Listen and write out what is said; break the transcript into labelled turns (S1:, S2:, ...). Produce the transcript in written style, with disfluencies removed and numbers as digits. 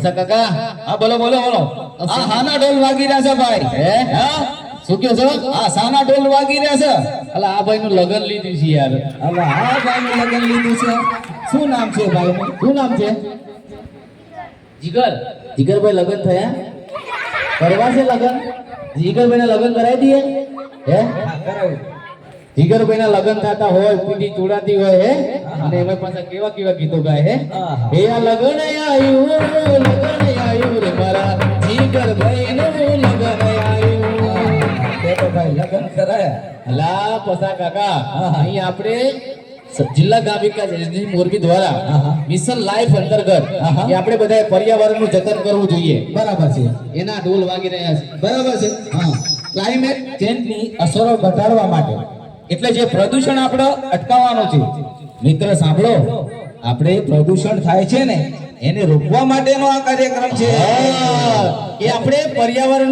S1: પૈસા કાકા
S2: હા બોલો બોલો બોલો. આ હાના ઢોલ વાગી રહ્યા છે ભાઈ.
S1: હે
S2: હા
S1: શું કહો છો
S2: આ સાના ઢોલ વાગી રહ્યા છે.
S1: અલા આ ભાઈ નું લગન લીધું છે યાર
S2: હવે આ ભાઈ નું લગ્ન લીધું છે. શું નામ છે ભાઈ નું?
S1: શું નામ છે જીગર જીગરભાઈ લગન થયા કરવા છે લગન જીગરભાઈ ના લગન કરાવી દઈએ હે જીગરભાઈ ના લગન થતા હોય પીડી ચૂડાતી હોય હે અને એમાં પાછા કેવા કેવા ગીતો ગાય હે હે આ લગન આયુ રે મારા જીગરભાઈ નું લગન આયુ
S2: તે તો ભાઈ લગ્ન કરાયા.
S1: અલા પસા કાકા અહીં આપણે જિલ્લા ગ્રામ વિકાસ એજન્સી મોરબી દ્વારા મિશન લાઈફ અંતર્ગત કે આપણે બધા પર્યાવરણનું જતન કરવું જોઈએ.
S2: બરાબર છે.
S1: એના ઢોલ વાગી રહ્યા છે.
S2: બરાબર છે. હા ક્લાઇમેટ ચેન્જની અસરો ઘટાડવા માટે
S1: એટલે જે પ્રદૂષણ આપણે અટકાવવાનું છે.
S2: મિત્ર સાંભળો, આપણે પ્રદૂષણ થાય છે ને એને રોકવા માટેનો આ કાર્યક્રમ છે.
S1: કે આપણે પર્યાવરણ